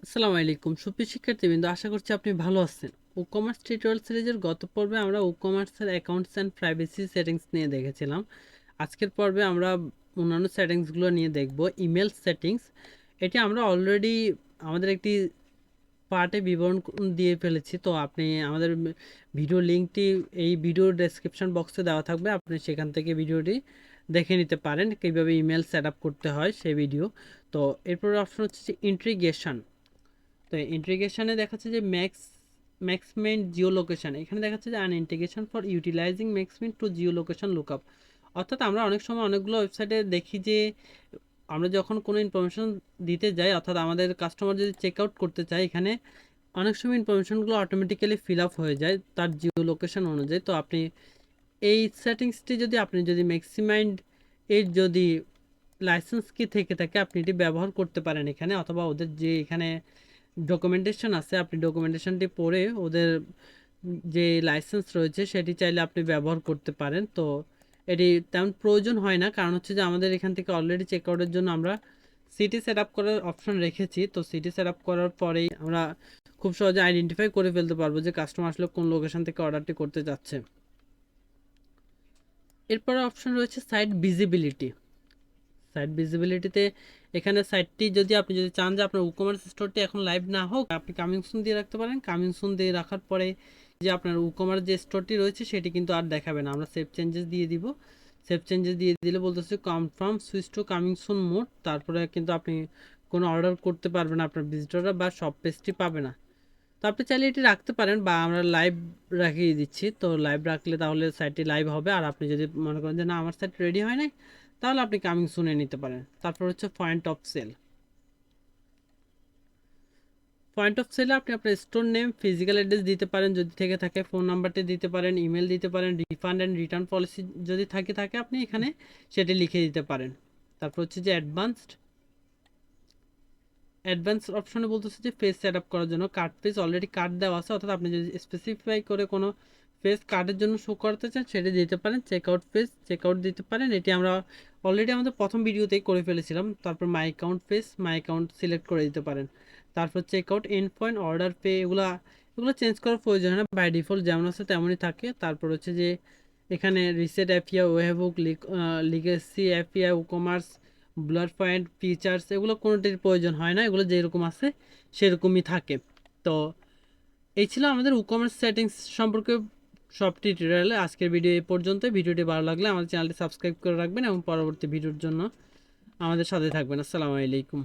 আসসালামু আলাইকুম সুপ্রিয় শিক্ষার্থীবৃন্দ, আশা করছি আপনি ভালো আছেন। ই কমার্স টিউটোরিয়াল সিরিজের গত পর্বে আমরা ই কমার্সের অ্যাকাউন্টস অ্যান্ড প্রাইভেসি সেটিংস নিয়ে দেখেছিলাম। আজকের পর্বে আমরা অন্যান্য সেটিংসগুলো নিয়ে দেখব। ইমেল সেটিংস, এটি আমরা অলরেডি আমাদের একটি পার্টে বিবরণ দিয়ে ফেলেছি। তো আপনি আমাদের ভিডিও লিঙ্কটি এই ভিডিও ডেসক্রিপশন বক্সে দেওয়া থাকবে, আপনি সেখান থেকে ভিডিওটি দেখে নিতে পারেন কীভাবে ইমেল সেট আপ করতে হয় সেই ভিডিও। তো এরপর অপশন হচ্ছে যে ইন্টিগ্রেশন। তো ইন্টিগ্রেশনে দেখাচ্ছে যে ম্যাক্সমেন্ট জিও লোকেশন, এখানে দেখাচ্ছে যে an integration for utilizing MaxMind to geo location lookup. অর্থাৎ আমরা অনেক সময় অনেকগুলো ওয়েবসাইটে দেখি যে আমরা যখন কোনো ইনফরমেশন দিতে যাই, অর্থাৎ আমাদের কাস্টমার যদি চেক আউট করতে চায়, এখানে অনেক সময় ইনফরমেশনগুলো অটোমেটিক্যালি ফিল আপ হয়ে যায় তার জিও লোকেশন অনুযায়ী। তো আপনি এই সেটিংসটি যদি ম্যাক্সিমাইন্ড এর যদি লাইসেন্স কি থেকে থাকে, আপনি এটি ব্যবহার করতে পারেন এখানে, অথবা ওদের যে এখানে ডকুমেন্টেশন আছে, আপনি ডকুমেন্টেশনটি পড়ে ওদের যে লাইসেন্স রয়েছে সেটি চাইলে আপনি ব্যবহার করতে পারেন। তো এটি তেমন প্রয়োজন হয় না, কারণ হচ্ছে যে আমাদের এখান থেকে অলরেডি চেক আউটের জন্য আমরা সিটি সেট আপ করার অপশন রেখেছি। তো সিটি সেট আপ করার পরেই আমরা খুব সহজে আইডেন্টিফাই করে ফেলতে পারবো যে কাস্টমার আসলে কোন লোকেশন থেকে অর্ডারটি করতে যাচ্ছে। এরপরে অপশন রয়েছে সাইট ভিজিবিলিটি। সাইট ভিজিবিলিটিতে এখানে সাইটটি আপনি যদি চান যে আপনার ই কমার্স স্টোরটি এখন লাইভ না হোক, আপনি কামিং সুন দিয়ে রাখতে পারেন। কামিং সুন দিয়ে রাখার পরে যে আপনার ই কমার্স যে স্টোরটি রয়েছে সেটি কিন্তু আর দেখাবে না। আমরা সেভ চেঞ্জেস দিয়ে দিব। সেভ চেঞ্জেস দিয়ে দিলে বলতেছে confirm switch to coming soon mode, তারপরে কিন্তু আপনি কোনো অর্ডার করতে পারবেন না, আপনার ভিজিটররা বা সব পেজটি পাবে না। তো আপনি চাইলে এটি রাখতে পারেন, বা আমরা লাইভ রাখিয়ে দিচ্ছি। তো লাইভ রাখলে তাহলে সাইটটি লাইভ হবে। আর আপনি যদি মনে করেন যে না, আমার সাইট রেডি হয় নাই, তাহলে আপনি কামিং শুনে নিতে পারেন। তারপর হচ্ছে point of sale. Point of সেলে আপনি আপনার স্টোর নেম, ফিজিক্যাল অ্যাড্রেস দিতে পারেন যদি থেকে থাকে, ফোন নাম্বারটি দিতে পারেন, ইমেল দিতে পারেন, রিফান্ড অ্যান্ড রিটার্ন পলিসি যদি থাকে আপনি এখানে সেটি লিখে দিতে পারেন। তারপর হচ্ছে যে অ্যাডভান্স অপশনে বলতেছে যে ফেস সেট আপ করার জন্য কার্ড পেজ অলরেডি কার্ড দেওয়া আছে, অর্থাৎ আপনি যদি স্পেসিফাই করে কোনো ফেস কার্ডের জন্য শো করতে চান সেটা দিতে পারেন। চেকআউট পেজ চেকআউট দিতে পারেন, এটি আমরা অলরেডি আমাদের প্রথম ভিডিওতেই করে ফেলেছিলাম। তারপর my account page my account select করে দিতে পারেন। তারপর checkout end point order pay, এগুলো চেঞ্জ করার প্রয়োজন হয় না, বাই ডিফল্ট যেমন আছে তেমনই থাকে। তারপর হচ্ছে যে এখানে REST API, webhook, legacy API, ecommerce, blood point, features, এগুলো কোনোটির প্রয়োজন হয় না, এগুলো যেরকম আছে সেরকমই থাকে। তো এই ছিল আমাদের ই কমার্স সেটিংস সম্পর্কে সব টিউটোরিয়ালে। আজকের ভিডিও এই পর্যন্ত। ভিডিওটি ভালো লাগলে আমাদের চ্যানেলটি সাবস্ক্রাইব করে রাখবেন এবং পরবর্তী ভিডিওর জন্য আমাদের সাথে থাকবেন। আসসালামু আলাইকুম।